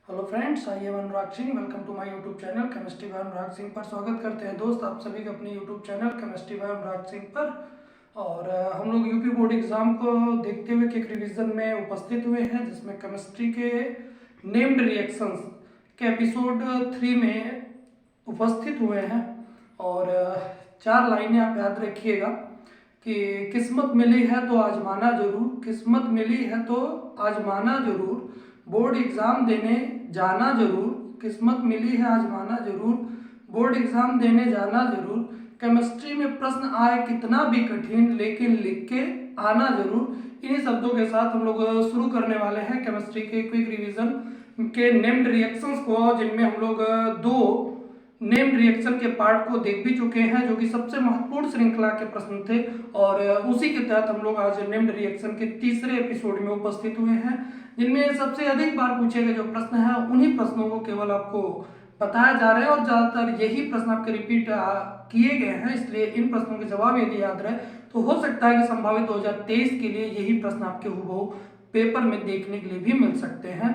Hello friends, I am Anurag Singh. Welcome to my YouTube channel chemistry by Anurag Singh पर स्वागत करते हैं दोस्त आप सभी का अपने YouTube channel chemistry by Anurag Singh पर। और हम लोग यूपी बोर्ड एग्जाम को देखते हुए एक रिवीजन में उपस्थित हुए हैं, जिसमें केमिस्ट्री के नेम्ड रिएक्शंस के एपिसोड 3 में उपस्थित हुए हैं। और चार लाइनें आप याद रखिएगा कि किस्मत मिली है तो आजमाना जरूर, किस्मत मिली है तो आजमाना जरूर, बोर्ड एग्ज़ाम देने जाना जरूर, किस्मत मिली है आजमाना जरूर, बोर्ड एग्ज़ाम देने जाना जरूर, केमिस्ट्री में प्रश्न आए कितना भी कठिन लेकिन लिख के आना जरूर। इन्हीं शब्दों के साथ हम लोग शुरू करने वाले हैं केमिस्ट्री के क्विक रिवीजन के नेम्ड रिएक्शंस को, जिनमें हम लोग दो नेम्ड रिएक्शन के पार्ट को देख भी चुके हैं, जो कि सबसे महत्वपूर्ण श्रृंखला के प्रश्न थे। और उसी के तहत हम लोग आज नेम्ड रिएक्शन के तीसरे एपिसोड में उपस्थित हुए हैं, जिनमें सबसे अधिक बार पूछे गए जो प्रश्न हैं उन्हीं प्रश्नों को केवल आपको बताया जा रहा है। और ज़्यादातर यही प्रश्न आपके रिपीट किए गए हैं, इसलिए इन प्रश्नों के जवाब यदि याद रहे तो हो सकता है कि संभावित 2023 के लिए यही प्रश्न आपके हूबहू पेपर में देखने के लिए भी मिल सकते हैं।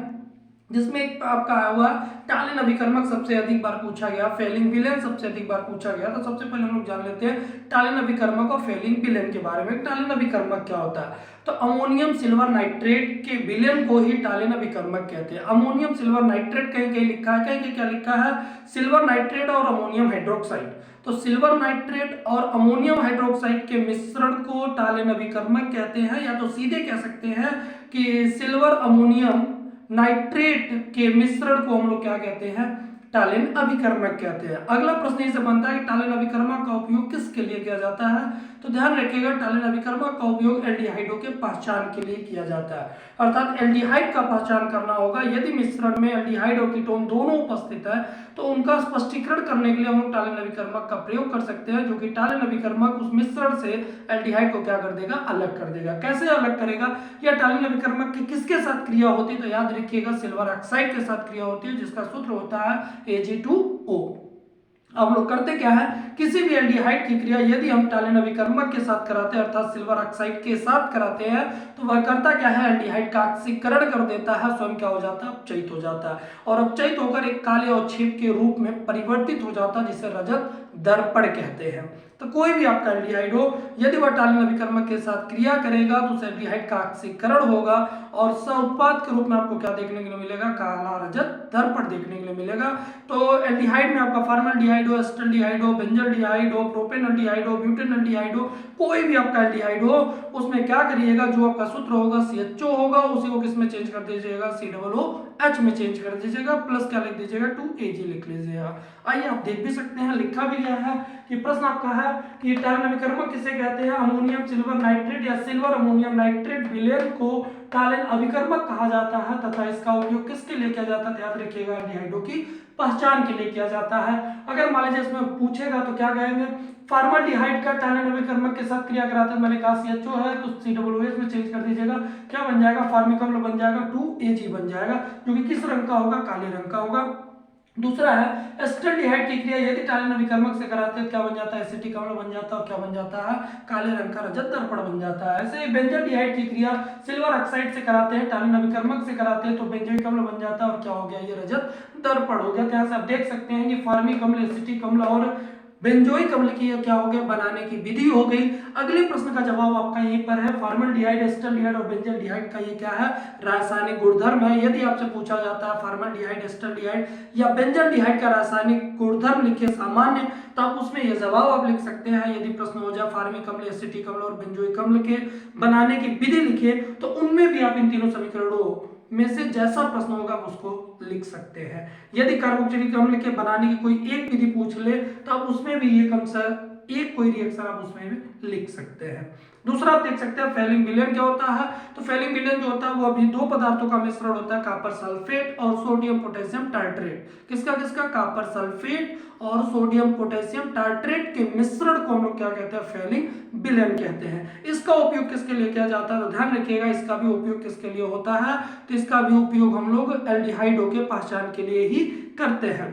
जिसमें एक आपका आया हुआ टालिन अभिकर्मक सबसे अधिक बार पूछा गया, फेलिंग विलेन सबसे अधिक बार पूछा गया। तो सबसे पहले हम लोग जान लेते हैं टालिन अभिकर्मक और फेलिंग विलेन के बारे में। टालिन अभिकर्मक क्या होता है? तो अमोनियम सिल्वर नाइट्रेट के विलेन को ही टालिन अभिकर्मक कहते हैं। अमोनियम सिल्वर नाइट्रेट कहीं कहीं लिखा है, कहीं कहीं क्या लिखा है? सिल्वर नाइट्रेट और अमोनियम हाइड्रोक्साइड। तो सिल्वर नाइट्रेट और अमोनियम हाइड्रोक्साइड के मिश्रण को टालिन अभिकर्मक कहते हैं, या तो सीधे कह सकते हैं कि सिल्वर अमोनियम नाइट्रेट के मिश्रण को हम लोग क्या कहते हैं? टालिन अभिकर्मक कहते हैं। अगला प्रश्न इससे बनता है कि टालिन अभिकर्मक का उपयोग किसके लिए किया जाता है? तो ध्यान रखिएगा, टालिन अभिकर्मक का उपयोग एल्डिहाइडों के पहचान के लिए किया जाता है। अर्थात एल्डिहाइड का पहचान करना होगा। यदि मिश्रण में एल्डिहाइड और कीटोन दोनों उपस्थित है तो उनका स्पष्टीकरण करने के लिए हम लोग टालिन अभिकर्मक का प्रयोग कर सकते हैं, जो कि टालिन अभिकर्मक उस मिश्रण से एल्डिहाइड को क्या कर देगा? अलग कर देगा। कैसे अलग करेगा? या टालिन अभिकर्मक की किसके साथ क्रिया होती है? तो याद रखिएगा, सिल्वर ऑक्साइड के साथ क्रिया होती है, जिसका सूत्र होता है Ag2O। अब लोग करते क्या है, किसी भी एल्डिहाइड की क्रिया यदि हम टालिन अभिकर्मक के साथ कराते हैं, अर्थात सिल्वर ऑक्साइड के साथ कराते हैं, तो वह करता क्या है? एल्डिहाइड का ऑक्सीकरण कर देता है, स्वयं क्या हो जाता है? अपचयित हो जाता है, और अपचयित होकर एक काले अवक्षेप के रूप में परिवर्तित हो जाता है, जिसे रजत दर्पण कहते हैं। तो कोई भी आपका एल्डिहाइड हो, यदि वह टालिन अभिकर्मक के साथ क्रिया करेगा तो उस एल्डिहाइड का ऑक्सीकरण होगा और सह-उत्पाद के रूप में आपको क्या देखने के लिए मिलेगा? काला रजत दर्पण देखने के लिए मिलेगा। तो एल्डिहाइड में आपका फॉर्मल्डिहाइड हो, एस्टल्डिहाइड हो, बेंजल्डिहाइड हो, प्रोपेनल्डिहाइड हो, ब्यूटेनल्डिहाइड हो, कोई भी आपका एल्डिहाइड हो, उसमें क्या करिएगा? जो आपका सूत्र होगा CHO होगा, उसी को किसमें चेंज कर दीजिएगा? COOH में चेंज कर दीजिएगा, प्लस क्या लिख दीजिएगा? 2Ag लिख लीजिएगा। आइए आप देख भी सकते हैं, लिखा भी गया है कि प्रश्न आपका है कि टालिन अभिकर्मक किसे कहते हैं? अमोनियम सिल्वर नाइट्रेट या सिल्वर अमोनियम नाइट्रेट विलेन को टालिन अभिकर्मक कहा जाता है, तथा इसका उपयोग किसके लिए किया जाता है? याद रखिएगा, एल्डिहाइडों की पहचान के लिए किया जाता है। अगर मान लीजिए इसमें पूछेगा तो क्या कहेंगे? फॉर्मल्डिहाइड का टालिन अभिकर्मक के साथ क्रिया कराते हैं, मैंने कहा CHO है तो COOH में चेंज कर दीजिएगा। क्या बन जाएगा? फॉर्मिक अम्ल बन जाएगा, 2Ag बन जाएगा, जो कि किस रंग का होगा? काले रंग का होगा। दूसरा है एस्टल्डिहाइड की क्रिया यदि टालिन अभिकर्मक से कराते हैं, क्या बन जाता है? एसिटिक अम्ल बन जाता है, और क्या बन जाता है? काले रंग का रजत दर्पण बन जाता है। ऐसे बेंजल्डिहाइड की क्रिया सिल्वर ऑक्साइड से कराते हैं, टालिन अभिकर्मक से कराते हैं, तो बेंजोइक अम्ल बन जाता है, और क्या हो गया? ये रजत दर्पण हो गया। यहाँ से आप देख सकते हैं कि फॉर्मिक अम्ल, एसिटिक अम्ल और बेंजोइक अम्ल की क्या हो गया? बनाने की विधि हो गई। अगले प्रश्न का जवाब आपका यहीं पर है, फॉर्मल्डिहाइड, एस्टल्डिहाइड और बेंजल्डिहाइड का ये क्या है? रासायनिक गुणधर्म है। यदि आपसे पूछा जाता है फॉर्मल्डिहाइड, एस्टल्डिहाइड या बेंजल्डिहाइड का रासायनिक गुणधर्म लिखिए सामान्य, तो आप उसमें ये जवाब आप लिख सकते हैं। यदि प्रश्न हो जाए फॉर्मिक अम्ल, एसिटिक अम्ल और बेंजोइक अम्ल के बनाने की विधि लिखिए, तो उनमें भी आप इन तीनों समीकरणों में से जैसा प्रश्न होगा उसको लिख सकते हैं। यदि कार्बोक्सिलिक अम्ल के बनाने की कोई एक विधि पूछ ले तो आप उसमें भी ये कम से एक कोई रिएक्शन आप उसमें भी लिख सकते हैं। दूसरा आप देख सकते हैं फेलिंग विलेन क्या होता है? तो फेलिंग विलेन जो होता है वो अभी दो पदार्थों का मिश्रण होता है, कॉपर सल्फेट और सोडियम पोटेशियम टार्ट्रेट। किसका किसका? कॉपर सल्फेट और सोडियम पोटेशियम टार्ट्रेट के मिश्रण को हम लोग क्या कहते हैं? फेलिंग विलेन कहते हैं। इसका उपयोग किसके लिए किया जाता है? तो ध्यान रखिएगा, इसका भी उपयोग किसके लिए होता है? तो इसका भी उपयोग हम लोग एल्डिहाइडों के पहचान के लिए ही करते हैं।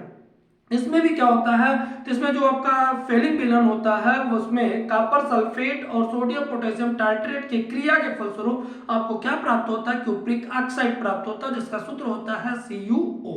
इसमें भी क्या होता है, तो इसमें जो आपका फेलिंग विलन होता है वो उसमें कॉपर सल्फेट और सोडियम पोटेशियम टाइट्रेट की क्रिया के फलस्वरूप आपको क्या प्राप्त होता है, क्यूप्रिक ऑक्साइड प्राप्त होता है, जिसका सूत्र होता है CuO।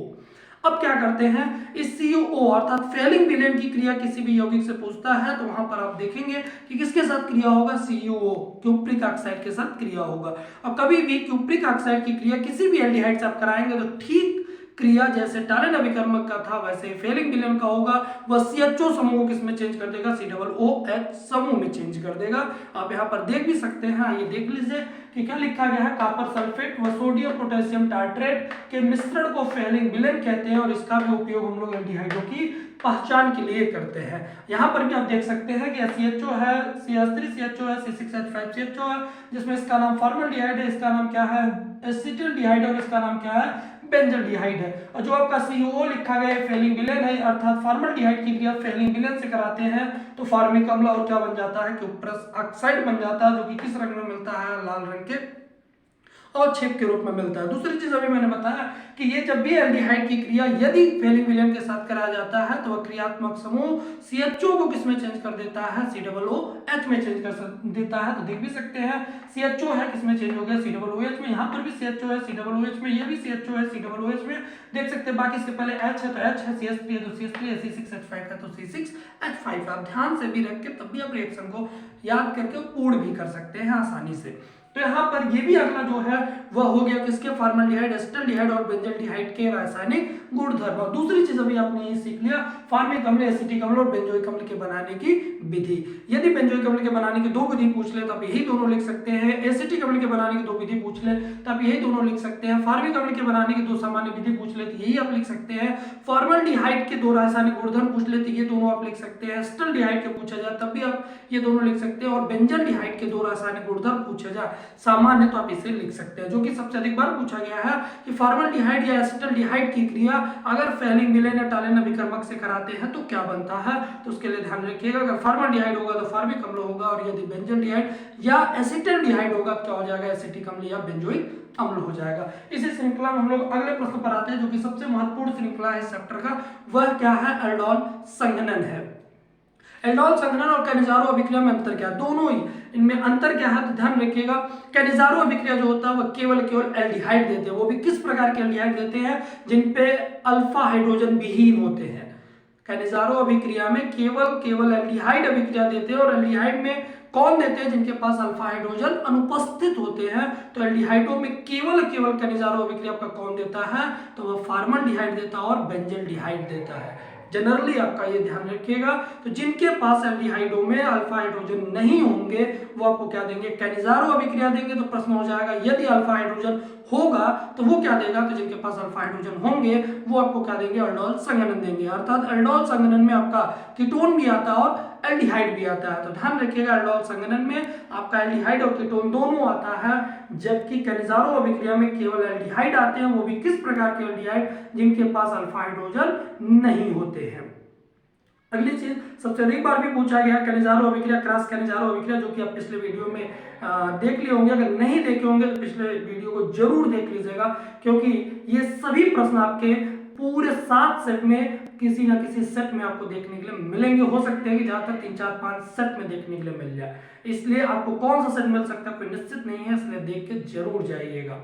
अब क्या करते हैं, इस CuO अर्थात फेलिंग विलेन की क्रिया किसी भी यौगिक से पूछता है तो वहां पर आप देखेंगे कि किसके साथ क्रिया होगा, CuO क्यूप्रिक ऑक्साइड के साथ क्रिया होगा। अब कभी भी क्यूप्रिक ऑक्साइड की क्रिया किसी भी एल्डिहाइड से आप कराएंगे तो ठीक क्रिया जैसे टालेन अभिकर्मक का था वैसे फेलिंग विलेन का होगा, वह CHO समूह को किसमें चेंज कर देगा, COOH समूह में चेंज कर देगा। आप यहाँ पर देख भी सकते हैं, ये देख लीजिए कि क्या लिखा गया है, कॉपर सल्फेट व सोडियम पोटेशियम टाइट्रेट के मिश्रण को फेलिंग विलेन कहते हैं और इसका भी उपयोग हम लोग एल्डिहाइडों की पहचान के लिए करते हैं। यहाँ पर भी आप देख सकते हैं कि CHO है, CH3CHO है, C6H5CHO है, जिसमें इसका नाम फॉर्मल्डिहाइड है, इसका नाम क्या है, एसिटिल्डिहाइड, और इसका नाम क्या है, बेंजल्डिहाइड है। और जो आपका CuO लिखा गया है फेलिंग विलेन है, अर्थात फॉर्मल्डिहाइड की क्रिया फेलिंग विलेन से कराते हैं तो फॉर्मिक अम्ल और क्या बन जाता है, क्यूप्रस ऑक्साइड बन जाता है, जो कि किस रंग में मिलता है, लाल रंग के और छेप के रूप में मिलता है। दूसरी चीज अभी मैंने बताया कि ये जब भी एल्डिहाइड की क्रिया यदि फेलिंग विलेन के साथ कराया जाता है तो वह क्रियात्मक समूह CHO को किसमें चेंज कर देता है, COOH में चेंज कर देता है। तो देख भी सकते हैं CHO है किसमें चेंज हो गया, COOH में, यहाँ पर भी CHO है COOH में, ये भी CHO है COOH में, देख सकते हैं। बाकी इसके पहले H है तो H है, CH3 है तो CH3 है, C6H5 है तो C6H5। आप ध्यान से भी रख के तब भी आप रिएक्शन को याद करके पूर्ण भी कर सकते हैं आसानी से। तो यहाँ पर ये भी अगला जो है वह हो गया किसके, फॉर्मल्डिहाइड, एसिटल्डिहाइड और बेंजल्डिहाइड के रासायनिक गुणधर्म। और दूसरी चीज अभी आपने ये सीख लिया फॉर्मिक अम्ल, एसिटिक अम्ल और बेंजोइक अम्ल के बनाने की विधि। यदि बेंजोइक अम्ल के बनाने की दो विधि पूछ ले तो आप यही दोनों लिख सकते हैं, एसिटिक अम्ल के बनाने की दो विधि पूछ ले तो आप यही दोनों लिख सकते हैं, फॉर्मिक अम्ल के बनाने की दो सामान्य विधि पूछ ले तो यही आप लिख सकते हैं, फॉर्मल्डिहाइड के दो रासायनिक गुणधर्म पूछ ले तो ये दोनों आप लिख सकते हैं, एसिटल्डिहाइड के पूछा जाए तब भी आप ये दोनों लिख सकते हैं, और बेंजल्डिहाइड के दो रासायनिक गुणधर्म पूछा जाए सामान्य तो आप इसे लिख सकते हैं। जो कि सबसे अधिक बार पूछा गया है कि फॉर्मल्डिहाइड या एसिटल्डिहाइड की क्रिया अगर फेलिंग विलेन या टालेन अभिकर्मक से कराते हैं तो क्या बनता है, तो उसके लिए ध्यान रखिएगा, अगर फॉर्मल्डिहाइड होगा तो फॉर्मिक अम्ल होगा, और यदि बेंजल्डिहाइड या एसिटल्डिहाइड होगा क्या हो जाएगा, एसिटिक अम्ल या बेंजोइक अम्ल हो जाएगा। इसी श्रृंखला में हम लोग अगले प्रश्न पर आते हैं, जो कि सबसे महत्वपूर्ण श्रृंखला है इस चैप्टर का, वह क्या है, एल्डोल संघनन है। एल्डोल संघनन और कैनिजारो अभिक्रिया में अंतर क्या है, दोनों ही इनमें अंतर क्या है तो ध्यान रखिएगा। कैनिजारो अभिक्रिया जो होता है वह केवल एल्डिहाइड देते हैं, वो भी किस प्रकार के एल्डिहाइड देते हैं, जिनपे अल्फा हाइड्रोजन विहीन होते हैं। कैनिजारो अभिक्रिया में केवल एल्डिहाइड अभिक्रिया देते हैं, और एल्डिहाइड में कौन देते हैं, जिनके पास अल्फा हाइड्रोजन अनुपस्थित होते हैं। तो एल्डिहाइडों में केवल कैनिजारो अभिक्रिया आपका कौन देता है, तो वह फॉर्मल्डिहाइड देता है और बेंजल्डिहाइड देता है। जनरली आपका ये ध्यान रखिएगा, तो जिनके पास एल्डिहाइडों में अल्फा हाइड्रोजन नहीं होंगे वो आपको क्या देंगे, कैनिजारो अभिक्रिया देंगे। तो प्रश्न हो जाएगा यदि अल्फा हाइड्रोजन होगा तो वो क्या देगा, तो जिनके पास अल्फा हाइड्रोजन होंगे वो आपको क्या देंगे, एल्डोल संघनन देंगे। अर्थात एल्डोल संघनन में आपका कीटोन भी आता है और एल्डिहाइड भी आता है। तो ध्यान रखिएगा एल्डोल संघनन में आपका एल्डिहाइड और कीटोन दोनों आता है, जबकि कैनिजारो अभिक्रिया में केवल एल्डिहाइड आते हैं, वो भी किस प्रकार के एल्डिहाइड, जिनके पास अल्फा हाइड्रोजन नहीं होते हैं। अगली चीज सबसे अधिक बार भी पूछा गया कैनिजारो अभिक्रिया, क्रॉस कैनिजारो अभिक्रिया, जो कि आप पिछले वीडियो में देख लिए होंगे। अगर नहीं देखे होंगे तो पिछले वीडियो को जरूर देख लीजिएगा, क्योंकि ये सभी प्रश्न आपके पूरे 7 सेट में किसी ना किसी सेट में आपको देखने के लिए मिलेंगे। हो सकते हैं कि जहां तक 3, 4, 5 सेट में देखने के लिए मिल जाए, इसलिए आपको कौन सा सेट मिल सकता है कोई निश्चित नहीं है, इसलिए देख के जरूर जाइएगा।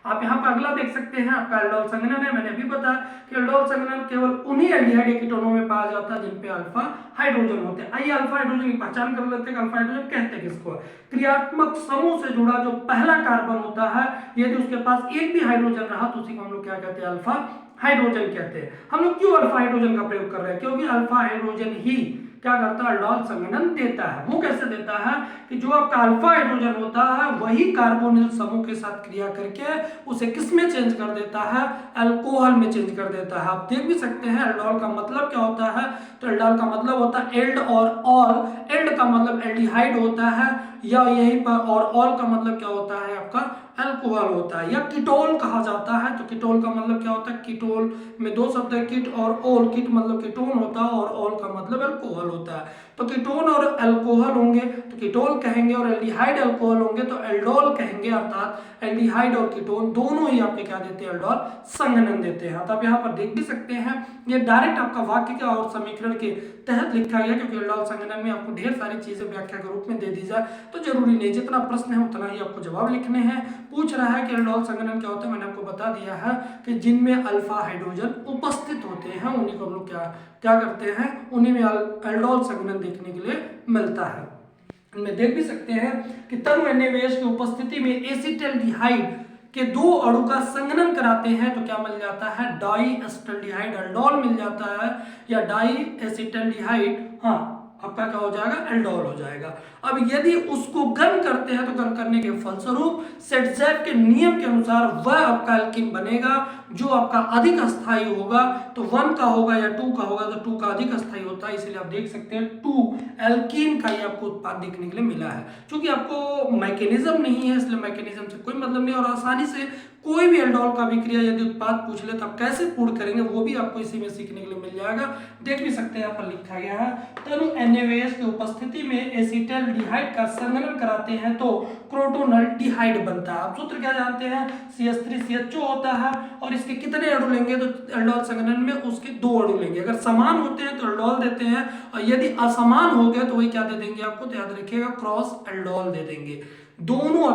आप यहाँ पर अगला देख सकते हैं, आपका एल्डोल संघनन है। मैंने अभी बताया कि एल्डोल संघनन केवल उन्हीं एल्डिहाइड या कीटोनों में पाया जाता है जिन पे अल्फा हाइड्रोजन होते हैं। आइए अल्फा हाइड्रोजन की पहचान कर लेते हैं। अल्फा हाइड्रोजन कहते हैं किसको, क्रियात्मक समूह से जुड़ा जो पहला कार्बन होता है, यदि उसके पास एक भी हाइड्रोजन रहा तो उसी को हम लोग क्या कहते हैं, अल्फा हाइड्रोजन कहते हैं। हम लोग क्यों अल्फा हाइड्रोजन का प्रयोग कर रहे हैं, क्योंकि अल्फा हाइड्रोजन ही क्या करता है, एल्डोल संघनन देता है। वो कैसे देता है कि जो आपका अल्फा हाइड्रोजन होता है वही कार्बोनिल समूह के साथ क्रिया करके उसे किस में चेंज कर देता है, अल्कोहल में चेंज कर देता है। आप देख भी सकते हैं एल्डोल का मतलब क्या होता है, तो एल्डोल का मतलब होता है एल्ड और ऑल। एल्ड का मतलब एल्डिहाइड होता है, या यहीं पर, और ऑल का मतलब क्या होता है आपका, अल्कोहल होता है, या कीटोल कहा जाता है। तो कीटोल का मतलब क्या होता है, कीटोल में दो शब्द है, किट और ओल। किट मतलब कीटोन होता है और ओल का मतलब अल्कोहल होता है। तो कीटोन और अल्कोहल होंगे तो कीटोल कहेंगे, और एल्डिहाइड अल्कोहल होंगे तो एल्डोल कहेंगे। अर्थात एल्डिहाइड और कीटोन दोनों ही आपके क्या देते हैं, एल्डोल संघनन देते हैं। तो आप यहाँ पर देख भी सकते हैं, ये डायरेक्ट आपका वाक्य के और समीकरण के तहत लिखा गया, क्योंकि एल्डोल संघनन में आपको ढेर सारी चीजें व्याख्या के रूप में दे दी जाए तो जरूरी नहीं, जितना प्रश्न है उतना ही आपको जवाब लिखने हैं। पूछ रहा है कि एल्डोल संघनन क्या होता है, मैंने आपको बता दिया है कि जिनमें अल्फा हाइड्रोजन उपस्थित होते हैं उन्हीं को हम लोग क्या करते हैं, उन्हीं में एल्डोल संघनन देखने के लिए मिलता है। इनमें देख भी सकते हैं कि तनु NaOH की उपस्थिति में एसिटल्डिहाइड के दो अणु का संघनन कराते हैं तो क्या मिल जाता है, डाई एसिटल्डिहाइड एल्डोल मिल जाता है, या डाई एसिटल्डिहाइड आपका क्या हो जाएगा, एल्डोल हो जाएगा। अब यदि उसको गर्म करते हैं तो गर्म करने के फलस्वरूप सेटजैक के नियम के अनुसार वह आपका एल्कीन बनेगा जो आपका अधिक अस्थायी होगा, तो 1 का होगा या 2 का होगा, तो 2 का अधिक अस्थायी होता है, इसलिए आप देख सकते हैं 2 एल्कीन का ही आपको उत्पाद देखने के लिए मिला है। क्योंकि आपको मैकेनिज्म नहीं है इसलिए मैकेनिज्म से कोई मतलब नहीं, और आसानी से कोई भी एल्डोल का विक्रिया यदि उत्पाद पूछ ले तो आप कैसे पूर्ण करेंगे वो भी आपको इसी में सीखने के लिए मिल जाएगा। देख भी सकते हैं यहाँ पर लिखा गया है, तनु NaOH की उपस्थिति में एसिटल्डिहाइड का संघनन कराते हैं तो क्रोटोनल्डिहाइड बनता है। आप सूत्र क्या जानते हैं, CH3CHO होता है, और इसके कितने अणु लेंगे तो एल्डोल संघनन में उसके 2 अणु लेंगे। अगर समान होते हैं तो एल्डोल देते हैं, और यदि असमान हो गए तो वही क्या दे देंगे आपको, तो याद रखिएगा क्रॉस एल्डोल दे देंगे। दोनों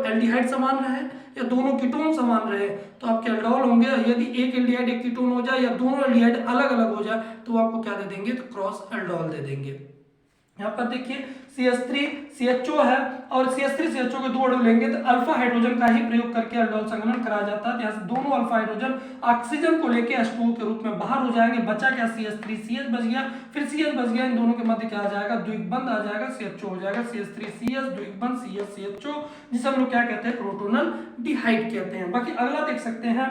एल्डिहाइड समान रहे या दोनों कीटोन समान रहे तो आपके एल्डोल होंगे। यदि एक एल्डिहाइड एक कीटोन हो जाए या दोनों एल्डिहाइड अलग अलग हो जाए तो आपको क्या दे देंगे, तो क्रॉस एल्डोल दे देंगे। यहाँ पर देखिए CH3CHO है, और CH3CHO के 2 अणु लेंगे तो अल्फा हाइड्रोजन का ही प्रयोग करके एल्डोल संघनन कराया जाता है। यहाँ से दोनों अल्फा हाइड्रोजन ऑक्सीजन को लेके H2O के रूप में बाहर हो जाएंगे, बचा क्या, CH3CH बच गया, फिर CH बच गया, इन दोनों के मध्य क्या आ जाएगा, द्विबंध आ जाएगा, CHO हो जाएगा, CH3CH द्विबंध CH-CHO, जिसे हम लोग क्या कहते हैं, प्रोटोनल डिहाइड कहते हैं। बाकी अगला देख सकते हैं,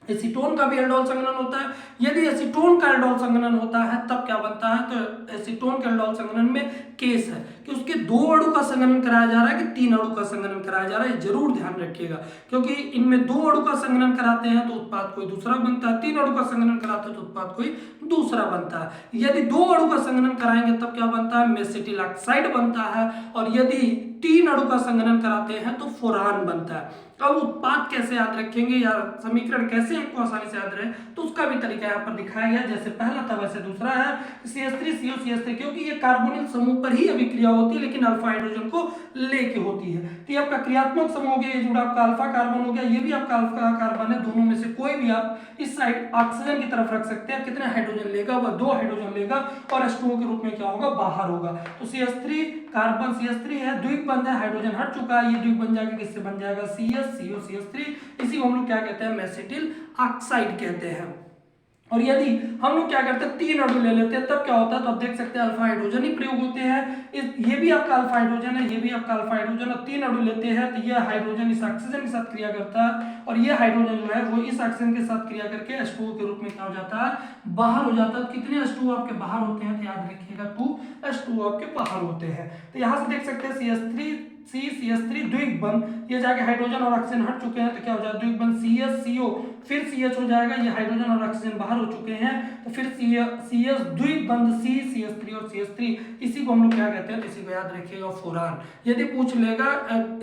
एसीटोन का भी एल्डोल संघनन होता है। यदि एसीटोन का एल्डोल संघनन होता है तब क्या बनता है, तो एसीटोन के एल्डोल संघनन में केस है कि उसके 2 अणु का संघनन कराया जा रहा है कि 3 अणु का संघनन कराया जा रहा है, जरूर ध्यान रखिएगा, क्योंकि इनमें 2 अणु का संघनन कराते हैं तो उत्पाद कोई दूसरा बनता है, 3 अणु का संघनन कराते हैं तो उत्पाद कोई दूसरा बनता है। यदि 2 अणु का संघनन कराएंगे तब क्या बनता है, मेसिटिल ऑक्साइड बनता है, और यदि 3 अणु का संघनन कराते हैं तो फुरान बनता है। अब उत्पाद कैसे याद रखेंगे या समीकरण कैसे हमको आसानी से याद रहे, तो उसका भी तरीका यहाँ पर दिखाया गया, जैसे पहला था वैसे दूसरा है। CH3CO CH3, क्योंकि ये कार्बोनिल समूह पर ही अभिक्रिया होती है लेकिन अल्फा हाइड्रोजन को लेके होती है, तो ये आपका क्रियात्मक समूह हो गया, ये जुड़ा आपका अल्फा कार्बन हो गया, ये भी आपका अल्फा कार्बन है। दोनों में से कोई भी आप इस साइड ऑक्सीजन की तरफ रख सकते हैं, कितने हाइड्रोजन लेगा, वह 2 हाइड्रोजन लेगा, और H2O के रूप में क्या होगा, बाहर होगा। तो CH3 कार्बन CH3 है, द्विबंध है, हाइड्रोजन हट चुका है, ये द्विबंध जाके किससे बन जाएगा, CH CH3, इसी को हम लोग क्या कहते हैं, मेसिटिल ऑक्साइड कहते हैं। और यदि हम लोग क्या करते हैं, 3 अणु ले लेते हैं तब क्या होता है, तो आप देख सकते हैं अल्फा हाइड्रोजन ही प्रयोग होते हैं। ये भी आपका अल्फा हाइड्रोजन है, ये भी आपका अल्फा हाइड्रोजन, और 3 अणु लेते हैं तो यह हाइड्रोजन इस ऑक्सीजन के साथ क्रिया करता है, और यह हाइड्रोजन जो है वो इस ऑक्सीजन के साथ क्रिया करके H2O के रूप में क्या हो जाता है, बाहर हो जाता है। कितने H2O आपके बाहर होते हैं, तो याद रखिएगा 2 H2O आपके बाहर होते हैं। तो यहाँ से देख सकते हैं CH3 द्विबंध, ये जाके हाइड्रोजन और ऑक्सीजन हट चुके हैं तो क्या हो जाएगा, द्विबंध CH CO, फिर CH हो जाएगा, ये हाइड्रोजन और ऑक्सीजन बाहर हो चुके हैं तो फिर CH द्विबंध CH3 और CH3, इसी को हम लोग क्या कहते हैं, तो इसी को याद रखिएगा फुरान। यदि पूछ लेगा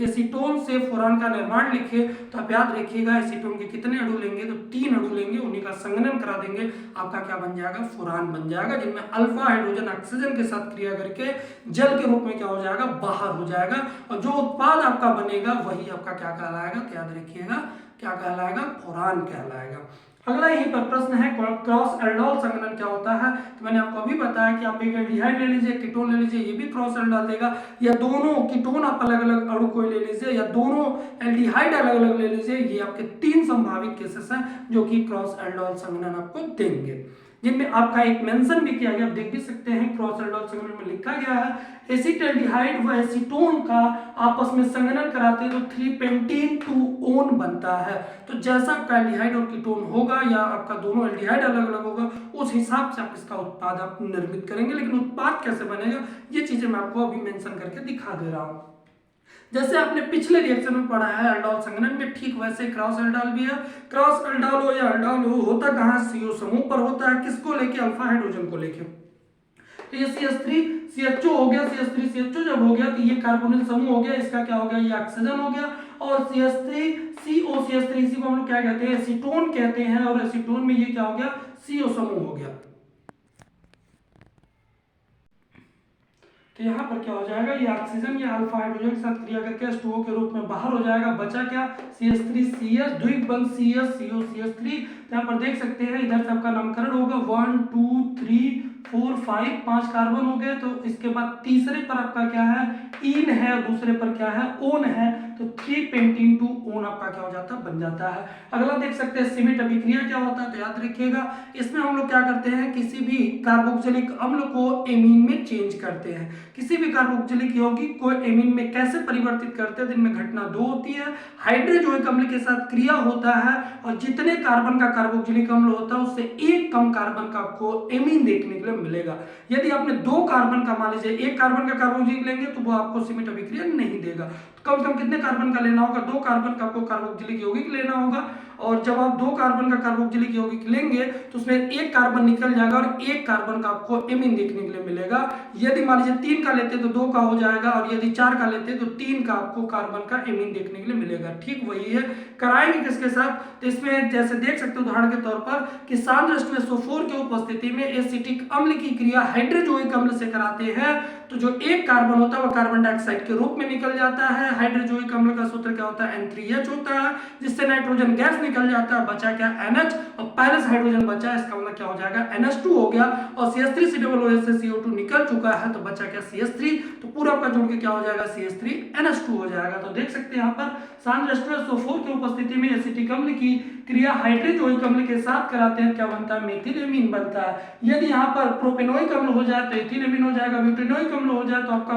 एसीटोन से फुरान का निर्माण लिखे तो आप याद रखिएगा एसीटोन के कितने अणु लेंगे, तो 3 अणु लेंगे, उन्हीं का संघनन करा देंगे, आपका क्या बन जाएगा, फुरान बन जाएगा, जिनमें अल्फा हाइड्रोजन ऑक्सीजन के साथ क्रिया करके जल के रूप में क्या हो जाएगा, बाहर हो जाएगा, और जो उत्पाद आपका बनेगा वही आपका क्या कहलाएगा, तो याद रखिएगा क्या कहलाएगा, फुरान कहलाएगा। अगला यहीं पर प्रश्न है, क्रॉस एल्डोल संघनन क्या होता है, तो मैंने आपको अभी बताया कि आप एक एल्डिहाइड ले लीजिए, कीटोन ले लीजिए, ये भी क्रॉस एल्डोल देगा, या दोनों कीटोन आप अलग अलग अणु कोई ले लीजिए, या दोनों एल्डिहाइड अलग अलग ले लीजिए, ये आपके 3 संभावित केसेस हैं जो कि क्रॉस एल्डोल संघनन आपको देंगे, जिनमें आपका एक मेंशन भी किया गया, आप देख भी सकते हैं क्रॉस एल्डोल संघनन में लिखा गया है, एसिटल्डिहाइड व एसीटोन का आपस में संघनन कराते हैं तो 3 पेंटीन बनता है। तो जैसा आपका एल्डिहाइड और कीटोन होगा या आपका दोनों एल्डिहाइड अलग अलग होगा, उस हिसाब से आप इसका उत्पाद आप निर्मित करेंगे, लेकिन उत्पाद कैसे बनेगा ये चीजें मैं आपको अभी मेंशन करके दिखा दे रहा हूँ। जैसे आपने पिछले रिएक्शन में पढ़ा है एल्डोल संघनन में, ठीक वैसे क्रॉस एल्डोल भी है। क्रॉस एल्डोल हो या एल्डोल हो, होता कहाँ, CO समूह पर होता है, किसको लेके, अल्फा हाइड्रोजन को लेके। तो ये CH3CHO हो गया, CH3CHO जब हो गया तो ये कार्बोनिल समूह हो गया, इसका क्या हो गया, ये ऑक्सीजन हो गया। और CH3COCH3 इसी को हम लोग क्या कहते हैं, एसीटोन कहते हैं, और एसीटोन में ये क्या हो गया, CO समूह हो गया। तो यहाँ पर क्या हो जाएगा, ये ऑक्सीजन ये अल्फा हाइड्रोजन के साथ क्रिया करके H2O के रूप में बाहर हो जाएगा। बचा क्या, CH3CH द्विबंध CH यहाँ पर देख सकते हैं, इधर से आपका नामकरण होगा 1 2 3 4 5 5 कार्बन हो गए। तो इसके बाद तीसरे पर आपका क्या है, इन है, और दूसरे पर क्या है, ओन है। तो 3 पेंटीन टू ओन आपका क्या हो जाता है, बन जाता है। अगला देख सकते हैं सीमित अभिक्रिया क्या होता है, तो याद रखिएगा इसमें हम लोग क्या करते हैं, किसी भी कार्बोक्सिलिक अम्ल को एमीन में चेंज करते हैं। किसी भी कार्बोक्सिलिक यौगिक को एमीन में कैसे परिवर्तित करते हैं, जिनमें घटना दो होती है, हाइड्रोजोइक अम्ल के साथ क्रिया होता है, और जितने कार्बन का कार्बोक्सिलिक अम्ल होता है उससे एक कम कार्बन का आपको एमीन देखने के लिए मिलेगा। यदि आपने 2 कार्बन का, मान लीजिए 1 कार्बन का कार्बोक्सिलिक लेंगे तो वो आपको सीमित अभिक्रिया नहीं देगा। तो कम से कम कितने कार्बन का लेना होगा, 2 कार्बन का आपको कार्बोक्सिलिक यौगिक लेना होगा। और जब आप 2 कार्बन का कार्बोक्सिलिक यौगिक लेंगे तो उसमें 1 कार्बन निकल जाएगा और 1 कार्बन का आपको एमीन देखने के लिए मिलेगा। यदि मान लीजिए 3 का लेते तो 2 का हो जाएगा, और यदि 4 का लेते तो 3 का आपको कार्बन का एमीन देखने के लिए मिलेगा। ठीक वही है, कराएंगे किसके साथ, तो इसमें जैसे देख सकते हो उदाहरण के तौर पर कि सांद्र H2SO4 की उपस्थिति में एसिटिक अम्ल की क्रिया हाइड्रोजोइक अम्ल से कराते हैं, तो जो 1 कार्बन होता है वो कार्बन डाइऑक्साइड के रूप में निकल जाता है। हाइड्रोजोइक अम्ल का सूत्र क्या होता है, N3H होता है, जिससे नाइट्रोजन गैस निकल जाता है, बचा क्या, NH, और पहले से हाइड्रोजन बचा है, इसका मतलब क्या हो जाएगा, NH2 हो गया। और CH3COOH से CO2 निकल चुका है, तो बचा क्या, CH3, तो पूरा आपका जुड़ के क्या हो जाएगा, CH3NH2 हो जाएगा। तो देख सकते हैं यहाँ पर सांद्र H2SO4 की उपस्थिति में एसिटिक अम्ल की क्रिया हाइड्रोजोइक अम्ल के साथ कराते हैं, क्या बनता है, मेथिल एमीन बनता है। यदि यहाँ पर प्रोपेनोइक अम्ल हो जाए तो एथिल एमीन हो जाएगा, ब्यूटेनोइक अम्ल हो जाए तो आपका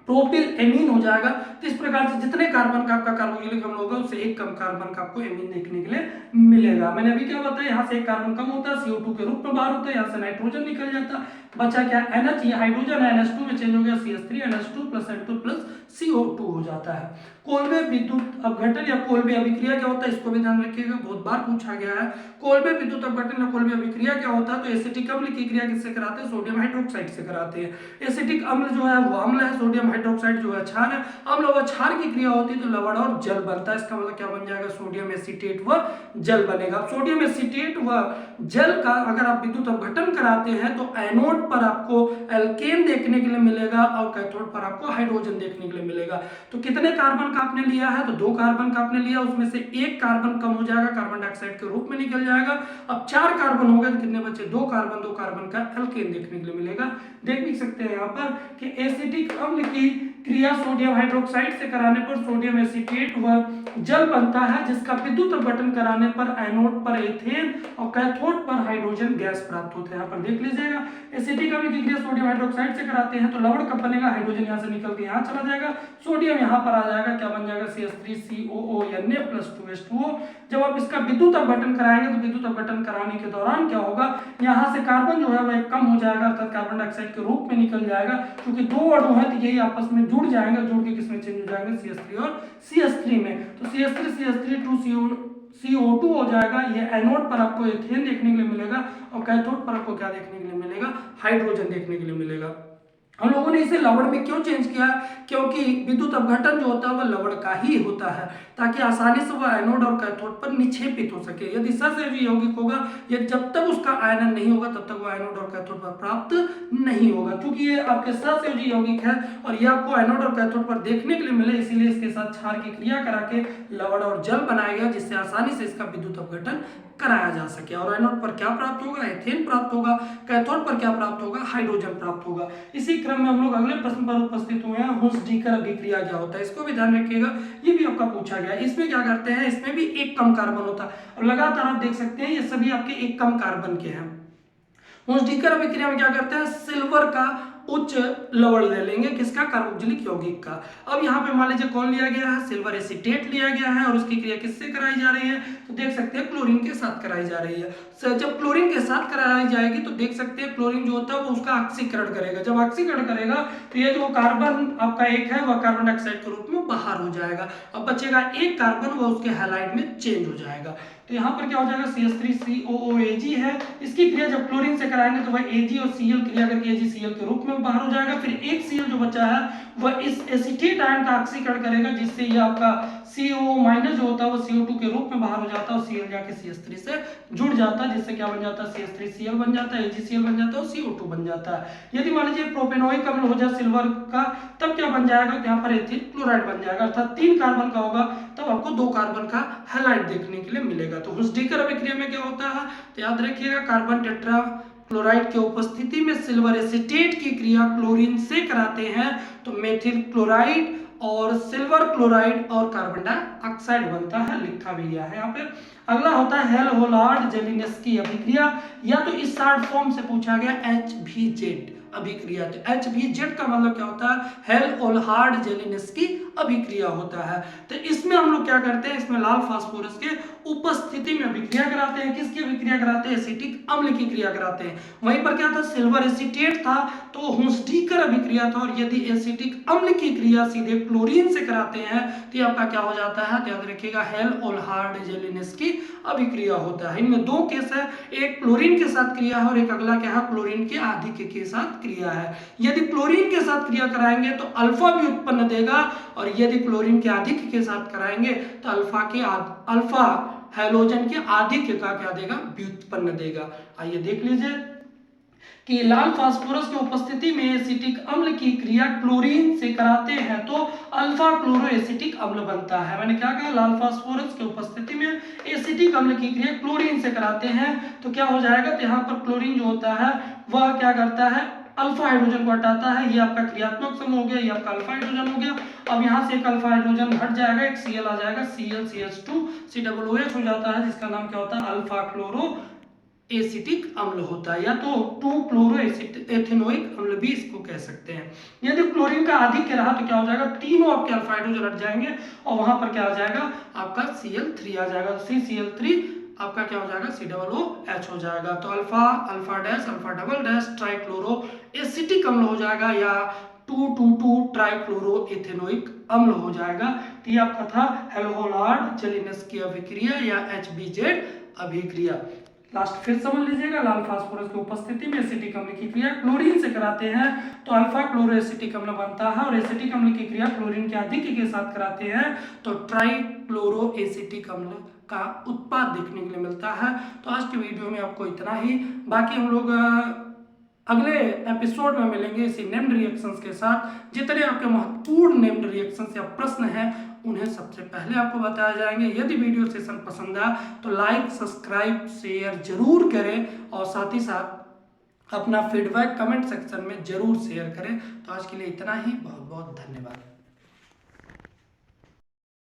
प्रोपिल एमीन हो जाएगा। तो इस प्रकार से जितने कार्बन का आपका कार्बोक्सिलिक अम्ल होगा उससे 1 कम कार्बन का आपको एमीन देखने के लिए मिलेगा। मैंने अभी क्या बताया, यहाँ से 1 कार्बन कम होता है, CO2 के रूप में बाहर होता है, यहाँ से नाइट्रोजन निकल जाता, बचा क्या, NH, ये हाइड्रोजन है, NH2 में चेंज हो गया, CH3NH2 + N2 + CO2 हो जाता है। कोलबे विद्युत अपघटन या कोलबे अभिक्रिया क्या होता है, इसको भी ध्यान रखिएगा, बहुत बार पूछा गया है। कोलबे विद्युत अपघटन या कोलबे अभिक्रिया क्या होता है, तो एसिटिक अम्ल की क्रिया किससे कराते हैं, सोडियम हाइड्रोक्साइड से कराते हैं। एसिटिक अम्ल जो है वो अम्ल है, सोडियम हाइड्रोक्साइड जो है क्षार है। अम्ल व क्षार की क्रिया होती है तो लवण और जल बनता है, इसका मतलब क्या बन जाएगा, सोडियम एसीटेट व जल बनेगा। सोडियम एसीटेट व जल का अगर आप विद्युत अपघटन कराते हैं तो एनोड पर आपको एल्केन देखने के लिए मिलेगा, और कैथोड पर आपको हाइड्रोजन देखने के लिए मिलेगा। तो कितने कार्बन का आपने लिया है, तो 2 कार्बन का आपने लिया, उसमें से 1 कार्बन कम हो जाएगा, कार्बन डाइऑक्साइड के रूप में निकल जाएगा। अब 4 कार्बन हो गए तो कितने बचे, 2 कार्बन का एल्केन देखने के लिए मिलेगा। देख भी सकते हैं यहाँ पर कि एसिटिक अम्ल की क्रिया सोडियम हाइड्रोक्साइड से कराने पर सोडियम एसीटेट व जल बनता है, जिसका विद्युत अपघटन कराने पर एनोड पर एथेन और कैथोड पर हाइड्रोजन गैस प्राप्त होता है। यहाँ पर देख लीजिएगा, एसिटिक अम्ल की क्रिया सोडियम हाइड्रोक्साइड से कराते हैं तो लवण कब बनेगा, हाइड्रोजन यहाँ से निकल के यहाँ चला जाएगा, सोडियम यहाँ पर आ जाएगा, क्या बन जाएगा, CH3COONA + 2H2O। जब आप इसका विद्युत अपघटन कराएंगे तो विद्युत अपघटन कराने के दौरान क्या होगा, यहाँ से कार्बन जो है वह कम हो जाएगा, अर्थात कार्बन डाइऑक्साइड के रूप में निकल जाएगा, क्योंकि 2 अणु है तो यही आपस में जुड़ जाएंगे, जुड़ के किसमें चेंज हो जाएंगे, CH3 और CH3 में। तो CH3 2CO2 हो जाएगा। ये एनोड पर आपको एथेन देखने के लिए मिलेगा, और कैथोड पर आपको क्या देखने के लिए मिलेगा, हाइड्रोजन देखने के लिए मिलेगा। हम लोगों ने इसे लवण में क्यों चेंज किया, क्योंकि विद्युत अपघटन जो होता है वह लवण का ही होता है, ताकि आसानी से वह एनोड और कैथोड पर निक्षेपित हो सके। यदि सहसंयोजी यौगिक होगा, यदि जब तक उसका आयनन नहीं होगा तब तक वह एनोड और कैथोड पर प्राप्त नहीं होगा। क्योंकि ये आपके सहसंयोजी यौगिक है और ये आपको एनोड और कैथोड पर देखने के लिए मिले, इसीलिए इसके साथ क्षार की क्रिया करा के लवण और जल बनाया गया, जिससे आसानी से इसका विद्युत अपघटन कराया जा सके। और एनोड पर क्या प्राप्त होगा, एथेन प्राप्त होगा, कैथोड पर क्या प्राप्त होगा, हाइड्रोजन प्राप्त होगा। इसी क्रम में हम लोग अगले प्रश्न पर उपस्थित हुए हैं, हुंस-डीकर अभिक्रिया क्या होता है, इसको भी ध्यान रखिएगा, ये भी आपका पूछा गया है। इसमें क्या करते हैं, इसमें भी 1 कम कार्बन होता है, और लगातार आप देख सकते हैं ये सभी आपके 1 कम कार्बन के हैं। हुंस-डीकर अभिक्रिया में क्या करते हैं, सिल्वर का उच्च लवण ले लेंगे, किसका, कार्बोक्सिलिक यौगिक का। अब यहाँ पे मान लीजिए कौन लिया गया है, सिल्वर एसीटेट लिया गया है, और उसकी क्रिया किससे कराई जा रही है, तो देख सकते हैं क्लोरीन के साथ कराई जा रही है। जब क्लोरीन के साथ कराई जाएगी तो देख सकते हैं क्लोरीन जो होता है वो उसका ऑक्सीकरण करेगा। जब ऑक्सीकरण करेगा तो ये जो कार्बन आपका 1 है वह कार्बन डाइऑक्साइड के रूप में बाहर हो जाएगा, अब बचेगा 1 कार्बन, वह उसके हैलाइड में चेंज हो जाएगा। तो यहाँ पर क्या हो जाएगा CH3COOAg है। इसकी क्रिया जब क्लोरीन से कराएंगे तो वह Ag और Cl क्रिया करके AgCl के रूप में बाहर हो जाएगा। फिर एक Cl जो बचा है वह इस एसीटेट आयन का ऑक्सीकरण करेगा, जिससे ये आपका CO- जो होता है वो CO2 के रूप में बाहर हो जाता है और Cl जाके CH3 से जुड़ जाता है, जिससे क्या बन जाता है CH3Cl बन जाता है, AgCl बन जाता है और CO2 बन जाता है। यदि मान लीजिए प्रोपेनोइक अम्ल हो जाए सिल्वर का, तब क्या बन जाएगा, यहाँ पर एथिल क्लोराइड बन जाएगा, अर्थात 3 कार्बन का होगा, तब आपको 2 कार्बन का हैलाइड देखने के लिए मिलेगा। तो हुंसडीकर अभिक्रिया में क्या होता है, तो याद रखिएगा कार्बन टेट्रा क्लोराइड की उपस्थिति में सिल्वर एसीटेट की क्रिया क्लोरीन से कराते हैं तो मेथिल क्लोराइड और सिल्वर क्लोराइड और कार्बन डाइऑक्साइड बनता है, लिखा भी गया है यहाँ पे। अगला होता है हेल-होलार्ड जेलिंस्की अभिक्रिया, या तो इस शॉर्ट फॉर्म से पूछा गया HVZ अभिक्रिया। तो HVZ का मतलब क्या होता है, हेल-होलार्ड जेलिंस्की अभिक्रिया होता है। तो इसमें हम लोग क्या करते हैं, इसमें लाल फास्फोरस के उपस्थिति में अभिक्रिया कराते हैं। किसकी अभिक्रिया कराते हैं, एसिटिक अम्ल की क्रिया कराते हैं। वहीं पर क्या था, सिल्वर एसीटेट था तो हुंसडीकर अभिक्रिया था, और यदि एसिटिक अम्ल की क्रिया सीधे क्लोरीन से कराते हैं तो आपका क्या हो जाता है, तो याद रखिएगा हेल-होलार्ड जेलिंस्की अभिक्रिया होता है। इनमें 2 केस है, एक क्लोरीन के साथ क्रिया है और एक अगला क्या है, क्लोरीन के आधिक्य के साथ क्रिया है। यदि क्लोरीन के साथ क्रिया कराएंगे तो अल्फा भी उत्पन्न देगा, और यदि क्लोरीन के आधिक्य के साथ कराएंगे तो अल्फा हैलोजन के आधिक्य का क्या देगा, व्युत्पन्न देगा। आइए देख लीजिए कि लाल फास्फोरस की उपस्थिति में एसिटिक अम्ल की क्रिया क्लोरीन से कराते हैं तो अल्फा क्लोरो एसिटिक अम्ल बनता है। मैंने क्या कहा, लाल फास्फोरस की उपस्थिति में एसिटिक अम्ल की क्रिया क्लोरीन से कराते हैं तो क्या हो जाएगा, तो यहाँ पर क्लोरीन जो होता है वह क्या करता है, अल्फा हाइड्रोजन को हटाता है। ये आपका क्रियात्मक समूह हो गया, ये आपका अल्फा हाइड्रोजन हो गया। अब यहाँ से एक अल्फा हाइड्रोजन हट जाएगा, एक Cl आ जाएगा, Cl CH2 COOH हो जाता है, जिसका नाम क्या होता है, अल्फा क्लोरो एसिटिक अम्ल होता है, या तो 2 क्लोरो एथेनोइक अम्ल भी इसको कह सकते हैं। यदि क्लोरीन का आधिक्य रहा तो क्या हो जाएगा, तीनों आपके अल्फा हाइड्रोजन हट जाएंगे और वहां पर क्या आ जाएगा, आपका Cl3 आ जाएगा। CCl3 आपका क्या हो जाएगा, COOH हो जाएगा। तो alpha alpha dash alpha double dash trichloro acetic अम्ल हो जाएगा, या 2,2,2 ट्राइक्लोरो एथेनोइक अम्ल हो जाएगा। तो ये आपका था हेल-होलार्ड जेलिंस्की अभिक्रिया या HVZ अभिक्रिया। लास्ट फिर समझ लीजिएगा, लाल फास्फोरस की उपस्थिति में एसिटिक अम्ल की क्रिया क्लोरीन से कराते हैं तो अल्फा क्लोरो एसिटिक अम्ल बनता है, और एसिटिक अम्ल की क्रिया क्लोरीन के आधिक्य के साथ कराते हैं तो ट्राइक्लोरो एसिटिक अम्ल का उत्पाद देखने के लिए मिलता है। तो आज की वीडियो में आपको इतना ही, बाकी हम लोग अगले एपिसोड में मिलेंगे इसी नेम्ड रिएक्शंस के साथ। जितने आपके महत्वपूर्ण नेम्ड रिएक्शंस या प्रश्न हैं उन्हें सबसे पहले आपको बताए जाएंगे। यदि वीडियो सेशन पसंद आया तो लाइक सब्सक्राइब शेयर जरूर करें, और साथ ही साथ अपना फीडबैक कमेंट सेक्शन में जरूर शेयर करें। तो आज के लिए इतना ही, बहुत बहुत धन्यवाद।